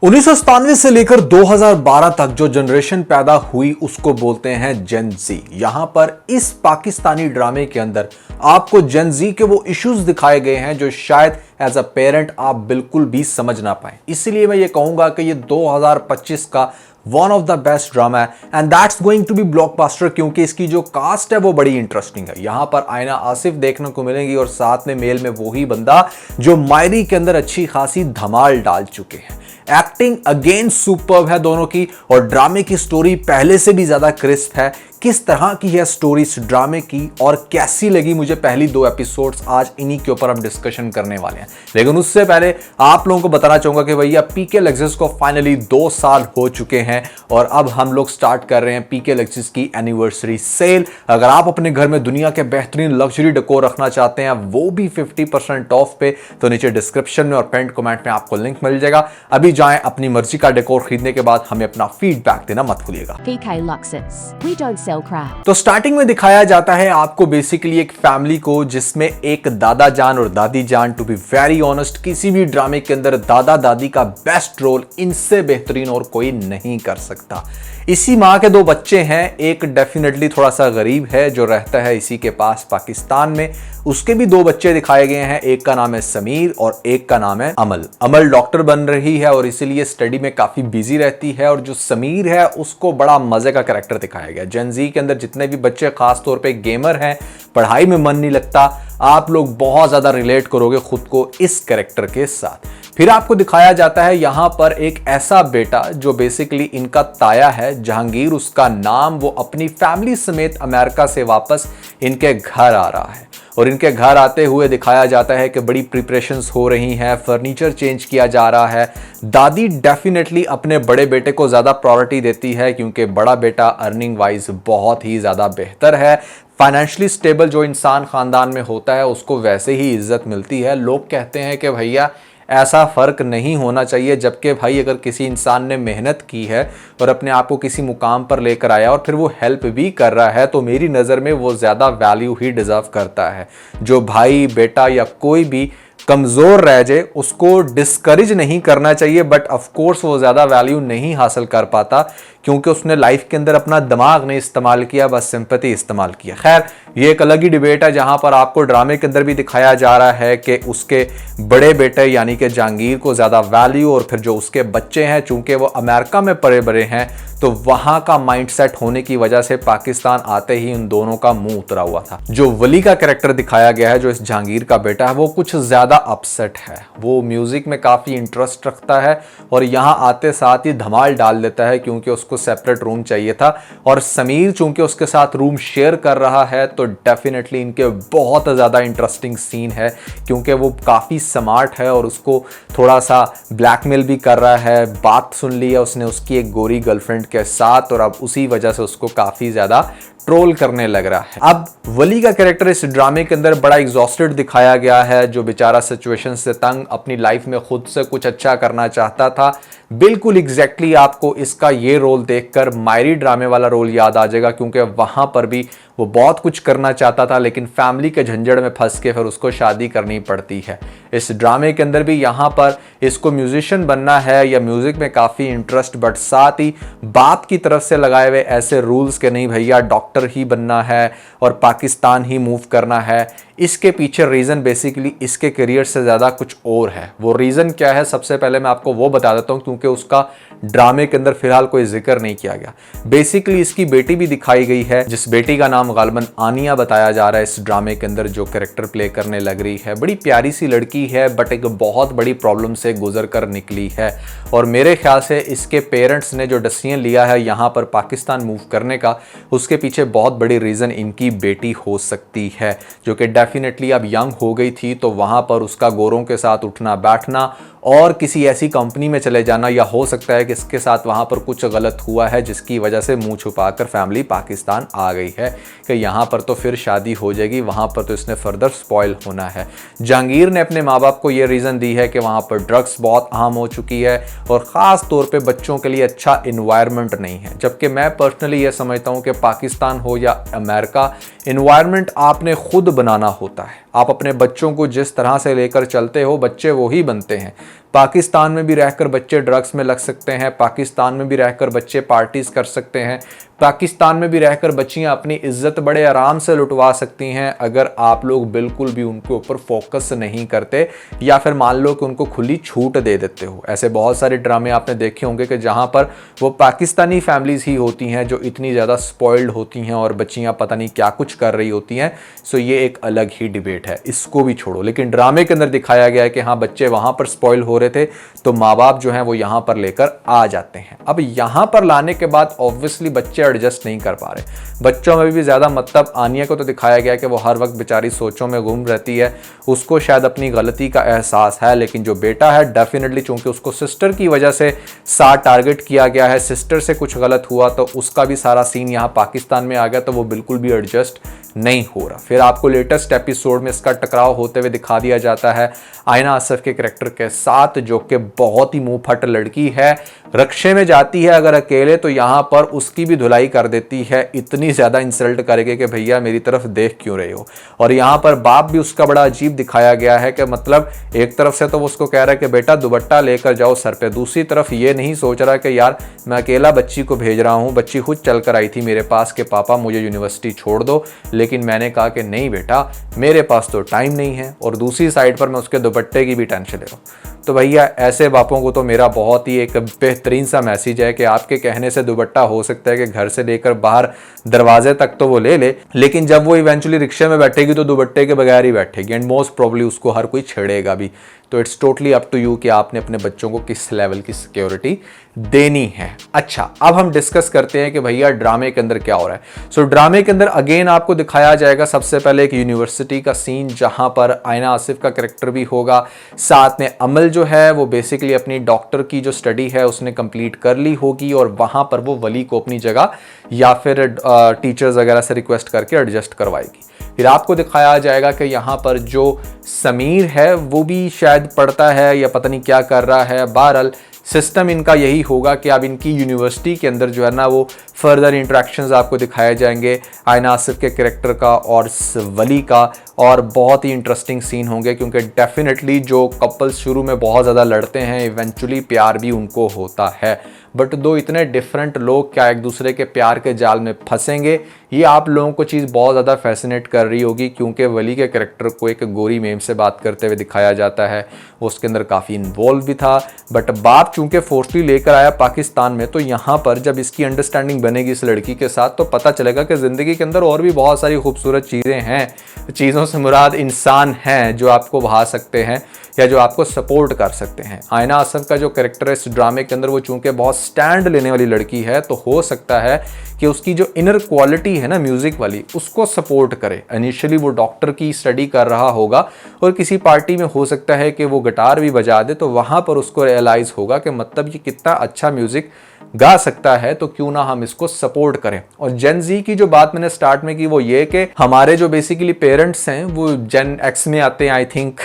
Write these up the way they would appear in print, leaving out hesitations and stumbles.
1997 से लेकर 2012 तक जो जनरेशन पैदा हुई उसको बोलते हैं जेन जी। यहां पर इस पाकिस्तानी ड्रामे के अंदर आपको जेन जी के वो इश्यूज दिखाए गए हैं जो शायद एज अ पेरेंट आप बिल्कुल भी समझ ना पाए। इसीलिए मैं ये कहूंगा कि ये 2025 का one of the best drama है and that's going to be blockbuster, क्योंकि इसकी जो कास्ट है वो बड़ी इंटरेस्टिंग है। यहां पर आयना आसिफ देखने को मिलेंगी और साथ में मेल में वही बंदा जो मायरी के अंदर अच्छी खासी धमाल डाल चुके हैं। एक्टिंग अगेन सुपर्ब है दोनों की और ड्रामे की स्टोरी पहले से भी ज्यादा क्रिस्प है। किस तरह की है स्टोरी इस ड्रामे की और कैसी लगी मुझे पहली 2 एपिसोड्स, आज इन्हीं के ऊपर हम डिस्कशन करने वाले हैं। लेकिन उससे पहले आप लोगों को बताना चाहूंगा कि भैया पीके लेक्सिस को फाइनली 2 साल हो चुके हैं और अब हम लोग स्टार्ट कर रहे हैं पीके लेक्सिस की एनिवर्सरी सेल। अगर आप अपने घर में दुनिया के बेहतरीन लग्जरी डेकोर रखना चाहते हैं वो भी 50% ऑफ पे, तो नीचे डिस्क्रिप्शन में और पेंट कमेंट में आपको लिंक मिल जाएगा। अभी जाएं, अपनी मर्जी का डेकोर खरीदने के बाद हमें अपना फीडबैक देना मत भूलिएगा। PK Luxus. We don't sell crap. तो स्टार्टिंग में दिखाया जाता है आपको बेसिकली एक फैमिली को जिसमें एक दादा जान और दादी जान, टू बी वेरी ऑनेस्ट किसी भी ड्रामे के अंदर दादा दादी का बेस्ट रोल इनसे बेहतरीन और कोई नहीं कर सकता। इसी माँ के 2 बच्चे हैं, एक डेफिनेटली थोड़ा सा गरीब है जो रहता है इसी के पास पाकिस्तान में, उसके भी 2 बच्चे दिखाए गए हैं, एक का नाम है समीर और एक का नाम है अमल। अमल डॉक्टर बन रही है और इसीलिए स्टडी में काफी बिजी रहती है और जो समीर है उसको बड़ा मजे का कैरेक्टर दिखाया गया। जेन जी के अंदर जितने भी बच्चे खास तौर पे गेमर हैं, पढ़ाई में मन नहीं लगता, आप लोग बहुत ज्यादा रिलेट करोगे खुद को इस कैरेक्टर के साथ। फिर आपको दिखाया जाता है यहां पर एक ऐसा बेटा जो बेसिकली इनका ताया है, जहांगीर उसका नाम, वो अपनी फैमिली समेत अमेरिका से वापस इनके घर आ रहा है और इनके घर आते हुए दिखाया जाता है कि बड़ी प्रिपरेशंस हो रही हैं, फर्नीचर चेंज किया जा रहा है। दादी डेफिनेटली अपने बड़े बेटे को ज़्यादा प्रायोरिटी देती है क्योंकि बड़ा बेटा अर्निंग वाइज बहुत ही ज़्यादा बेहतर है। फाइनेंशियली स्टेबल जो इंसान ख़ानदान में होता है उसको वैसे ही इज्जत मिलती है। लोग कहते हैं कि भैया ऐसा फ़र्क नहीं होना चाहिए, जबकि भाई अगर किसी इंसान ने मेहनत की है और अपने आप को किसी मुकाम पर लेकर आया और फिर वो हेल्प भी कर रहा है तो मेरी नज़र में वो ज़्यादा वैल्यू ही डिज़र्व करता है। जो भाई बेटा या कोई भी कमज़ोर रह जाए उसको डिस्करेज नहीं करना चाहिए, बट ऑफ कोर्स वो ज़्यादा वैल्यू नहीं हासिल कर पाता क्योंकि उसने लाइफ के अंदर अपना दिमाग नहीं इस्तेमाल किया, बस सिंपैथी इस्तेमाल किया। खैर ये एक अलग ही डिबेट है जहां पर आपको ड्रामे के अंदर भी दिखाया जा रहा है कि उसके बड़े बेटे यानी कि जहांगीर को ज़्यादा वैल्यू और फिर जो उसके बच्चे हैं चूंकि वो अमेरिका में पले बड़े हैं तो वहां का माइंडसेट होने की वजह से पाकिस्तान आते ही उन दोनों का मुंह उतरा हुआ था। जो वली का कैरेक्टर दिखाया गया है जो इस जहांगीर का बेटा है वो कुछ ज़्यादा अपसेट है, वो म्यूज़िक में काफ़ी इंटरेस्ट रखता है और यहाँ आते साथ ही धमाल डाल देता है क्योंकि उसको सेपरेट रूम चाहिए था। और समीर चूंकि उसके साथ रूम शेयर कर रहा है तो डेफिनेटली इनके बहुत ज़्यादा इंटरेस्टिंग सीन है क्योंकि वो काफ़ी स्मार्ट है और उसको थोड़ा सा ब्लैकमेल भी कर रहा है। बात सुन ली है उसने उसकी एक गोरी गर्लफ्रेंड के साथ और अब उसी वजह से उसको काफ़ी ज़्यादा ट्रोल करने लग रहा है। अब वली का कैरेक्टर इस ड्रामे के अंदर बड़ा एग्जॉस्टेड दिखाया गया है, जो बेचारा सिचुएशन से तंग अपनी लाइफ में खुद से कुछ अच्छा करना चाहता था। बिल्कुल एग्जैक्टली आपको इसका ये रोल देखकर मायरी ड्रामे वाला रोल याद आ जाएगा क्योंकि वहां पर भी वो बहुत कुछ करना चाहता था लेकिन फैमिली के झंझट में फंस के फिर उसको शादी करनी पड़ती है। इस ड्रामे के अंदर भी यहाँ पर इसको म्यूजिशियन बनना है या म्यूजिक में काफ़ी इंटरेस्ट, बट साथ ही बाप की तरफ से लगाए हुए ऐसे रूल्स के नहीं भैया डॉक्टर ही बनना है और पाकिस्तान ही मूव करना है। इसके पीछे रीज़न बेसिकली इसके करियर से ज़्यादा कुछ और है। वो रीज़न क्या है सबसे पहले मैं आपको वो बता देता हूँ क्योंकि उसका ड्रामे के अंदर फिलहाल कोई जिक्र नहीं किया गया। बेसिकली इसकी बेटी भी दिखाई गई है जिस बेटी का नाम गालिबन आनिया बताया जा रहा है इस ड्रामे के अंदर, जो कैरेक्टर प्ले करने लग रही है। बड़ी प्यारी सी लड़की है बट एक बहुत बड़ी प्रॉब्लम से गुजर कर निकली है और मेरे ख्याल से इसके पेरेंट्स ने जो डिसीजन लिया है यहाँ पर पाकिस्तान मूव करने का उसके पीछे बहुत बड़ी रीज़न इनकी बेटी हो सकती है, जो कि डेफिनेटली अब यंग हो गई थी तो वहाँ पर उसका गोरों के साथ उठना बैठना और किसी ऐसी कंपनी में चले जाना, या हो सकता है कि इसके साथ वहाँ पर कुछ गलत हुआ है जिसकी वजह से मुंह छुपाकर फैमिली पाकिस्तान आ गई है कि यहाँ पर तो फिर शादी हो जाएगी, वहाँ पर तो इसने फर्दर स्पॉइल होना है। जहांगीर ने अपने माँ बाप को ये रीज़न दी है कि वहाँ पर ड्रग्स बहुत आम हो चुकी है और ख़ास तौर पे बच्चों के लिए अच्छा इन्वायरमेंट नहीं है, जबकि मैं पर्सनली ये समझता हूँ कि पाकिस्तान हो या अमेरिका, इन्वायरमेंट आपने खुद बनाना होता है। आप अपने बच्चों को जिस तरह से लेकर चलते हो बच्चे वही बनते हैं। पाकिस्तान में भी रहकर बच्चे ड्रग्स में लग सकते हैं, पाकिस्तान में भी रहकर बच्चे पार्टीज कर सकते हैं, पाकिस्तान में भी रहकर बच्चियां अपनी इज्जत बड़े आराम से लुटवा सकती हैं अगर आप लोग बिल्कुल भी उनके ऊपर फोकस नहीं करते या फिर मान लो कि उनको खुली छूट दे देते हो। ऐसे बहुत सारे ड्रामे आपने देखे होंगे कि जहां पर वो पाकिस्तानी फैमिलीज ही होती हैं जो इतनी ज़्यादा स्पॉइल्ड होती हैं और बच्चियां पता नहीं क्या कुछ कर रही होती हैं। सो ये एक अलग ही डिबेट है, इसको भी छोड़ो। लेकिन ड्रामे के अंदर दिखाया गया है कि हाँ, बच्चे वहां पर स्पॉइल हो रहे थे तो माँ बाप जो हैं वो यहाँ पर लेकर आ जाते हैं। अब यहाँ पर लाने के बाद ऑब्वियसली बच्चे एडजस्ट नहीं कर पा रहे। बच्चों में भी ज़्यादा मतलब आनिया को तो दिखाया गया कि वो हर वक्त बेचारी सोचों में गुम रहती है, उसको शायद अपनी गलती का एहसास है, लेकिन जो बेटा है डेफिनेटली चूंकि उसको सिस्टर की वजह से साथ टारगेट किया गया है, सिस्टर से कुछ गलत हुआ तो उसका भी सारा सीन यहाँ पाकिस्तान में आ गया, तो वो बिल्कुल भी एडजस्ट नहीं हो रहा। फिर आपको लेटेस्ट एपिसोड में इसका टकराव होते हुए दिखा दिया जाता है आयना आसिफ के कैरेक्टर के साथ, जो कि बहुत ही मुंह फट लड़की है, रक्षे में जाती है अगर अकेले तो यहाँ पर उसकी भी धुलाई कर देती है, इतनी ज़्यादा इंसल्ट करके कि भैया मेरी तरफ देख क्यों रहे हो। और यहाँ पर बाप भी उसका बड़ा अजीब दिखाया गया है कि मतलब एक तरफ से तो वो उसको कह रहा है कि बेटा दुपट्टा लेकर जाओ सर पे, दूसरी तरफ ये नहीं सोच रहा कि यार मैं अकेला बच्ची को भेज रहा हूँ, बच्ची खुद चल कर आई थी मेरे पास कि पापा मुझे यूनिवर्सिटी छोड़ दो, लेकिन मैंने कहा कि नहीं बेटा मेरे पास तो टाइम नहीं है, और दूसरी साइड पर मैं उसके दुपट्टे की भी टेंशन ले रहा हूँ। तो भैया ऐसे बापों को तो मेरा बहुत ही एक बेहतरीन सा मैसेज है कि आपके कहने से दुपट्टा हो सकता है कि घर से लेकर बाहर दरवाजे तक तो वो ले ले, लेकिन जब वो इवेंचुअली रिक्शे में बैठेगी तो दुपट्टे के बगैर ही बैठेगी एंड मोस्ट प्रोबब्ली उसको हर कोई छेड़ेगा भी। तो it's totally up to you कि आपने अपने बच्चों को किस लेवल की सिक्योरिटी देनी है। अच्छा, अब हम डिस्कस करते हैं कि भैया ड्रामे के अंदर क्या हो रहा है। सो ड्रामे के अंदर अगेन आपको दिखाया जाएगा सबसे पहले एक यूनिवर्सिटी का सीन जहां पर आयना आसिफ का कैरेक्टर भी होगा, साथ में अमल जो है वो बेसिकली अपनी डॉक्टर की जो स्टडी है उसने कंप्लीट कर ली होगी और वहां पर वो वली को अपनी जगह या फिर टीचर्स वगैरह से रिक्वेस्ट करके एडजस्ट करवाएगी। फिर आपको दिखाया जाएगा कि यहाँ पर जो समीर है वो भी शायद पढ़ता है या पता नहीं क्या कर रहा है। बहरहाल सिस्टम इनका यही होगा कि अब इनकी यूनिवर्सिटी के अंदर जो है ना वो फर्दर इंटरेक्शंस आपको दिखाए जाएंगे आयना आसिफ के कैरेक्टर का और वली का, और बहुत ही इंटरेस्टिंग सीन होंगे क्योंकि डेफिनेटली जो कपल्स शुरू में बहुत ज़्यादा लड़ते हैं इवेंचुअली प्यार भी उनको होता है, बट दो इतने डिफरेंट लोग क्या एक दूसरे के प्यार के जाल में फंसेंगे, ये आप लोगों को चीज़ बहुत ज़्यादा फैसिनेट कर रही होगी क्योंकि वली के कैरेक्टर को एक गोरी मेम से बात करते हुए दिखाया जाता है, वो उसके अंदर काफ़ी इन्वॉल्व भी था, बट बाप चूंकि फोर्सली लेकर आया पाकिस्तान में, तो यहाँ पर जब इसकी अंडरस्टैंडिंग बनेगी इस लड़की के साथ तो पता चलेगा कि ज़िंदगी के अंदर और भी बहुत सारी खूबसूरत चीज़ें हैं, चीज़ों से मुराद इंसान हैं जो आपको भा सकते हैं या जो आपको सपोर्ट कर सकते हैं। आयना आसिफ का जो कैरेक्टर है इस ड्रामे के अंदर वो चूंकि बहुत स्टैंड लेने वाली लड़की है, तो हो सकता है कि उसकी जो इनर क्वालिटी है ना म्यूजिक वाली उसको सपोर्ट करे। इनिशियली वो डॉक्टर की स्टडी कर रहा होगा और किसी पार्टी में हो सकता है कि वो गिटार भी बजा दे, तो वहां पर उसको रियलाइज होगा कि मतलब ये कितना अच्छा म्यूजिक गा सकता है, तो क्यों ना हम इसको सपोर्ट करें। और जेन जी की जो बात मैंने स्टार्ट में की वो ये कि हमारे जो बेसिकली पेरेंट्स हैं वो जेन एक्स में आते हैं आई थिंक,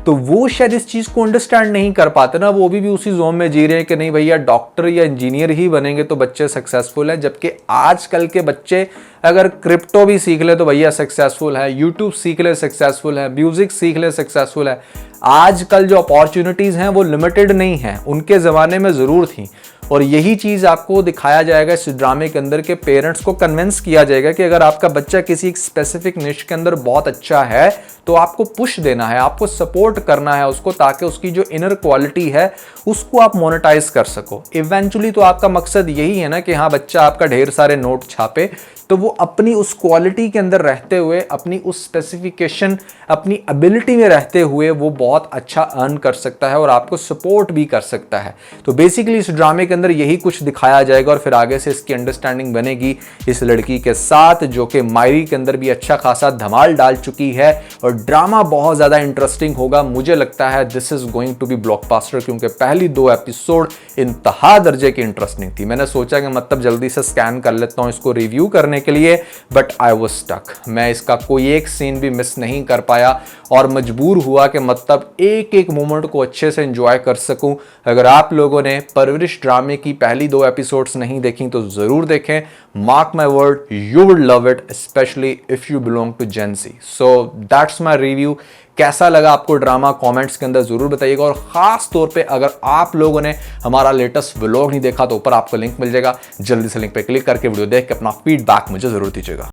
तो वो शायद इस चीज को अंडरस्टैंड नहीं कर पाते ना, वो भी उसी जोन में जी रहे हैं कि नहीं भैया डॉक्टर या इंजीनियर ही बनेंगे तो बच्चे सक्सेसफुल हैं, जबकि आजकल के बच्चे अगर क्रिप्टो भी सीख ले तो भैया सक्सेसफुल है, यूट्यूब सीख ले सक्सेसफुल है, म्यूजिक सीख ले सक्सेसफुल है। आजकल जो अपॉर्चुनिटीज हैं वो लिमिटेड नहीं है, उनके ज़माने में ज़रूर थी। और यही चीज़ आपको दिखाया जाएगा इस ड्रामे के अंदर के पेरेंट्स को कन्विंस किया जाएगा कि अगर आपका बच्चा किसी एक स्पेसिफिक निश के अंदर बहुत अच्छा है तो आपको पुश देना है, आपको सपोर्ट करना है उसको, ताकि उसकी जो इनर क्वालिटी है उसको आप मोनेटाइज कर सको। इवेंचुअली तो आपका मकसद यही है ना कि हाँ बच्चा आपका ढेर सारे नोट छापे, तो वो अपनी उस क्वालिटी के अंदर रहते हुए, अपनी उस स्पेसिफिकेशन, अपनी एबिलिटी में रहते हुए वो बहुत अच्छा अर्न कर सकता है और आपको सपोर्ट भी कर सकता है। तो बेसिकली इस ड्रामे के अंदर यही कुछ दिखाया जाएगा और फिर आगे से इसकी अंडरस्टैंडिंग बनेगी इस लड़की के साथ, जो कि मायरी के अंदर भी अच्छा खासा धमाल डाल चुकी है और ड्रामा बहुत ज़्यादा इंटरेस्टिंग होगा। मुझे लगता है this is going to be blockbuster क्योंकि पहली 2 एपिसोड इंतहा दर्जे की इंटरेस्टिंग थी। मैंने सोचा कि मतलब जल्दी से स्कैन कर लेता हूँ इसको रिव्यू करने के लिए, बट आई वाज स्टक। मैं इसका कोई एक सीन भी मिस नहीं कर पाया और मजबूर हुआ कि मतलब मतलब एक एक मोमेंट को अच्छे से एंजॉय कर सकूं। अगर आप लोगों ने परवरिश ड्रामे की पहली 2 एपिसोड्स नहीं देखी तो जरूर देखें। Mark my word, you will love it, especially if you belong to Gen Z. So that's my review. कैसा लगा आपको ड्रामा, कमेंट्स के अंदर जरूर बताइएगा। और खास तौर पे अगर आप लोगों ने हमारा लेटेस्ट व्लॉग नहीं देखा तो ऊपर आपको लिंक मिल जाएगा, जल्दी से लिंक पे क्लिक करके वीडियो देख के अपना फीडबैक मुझे जरूर दीजिएगा।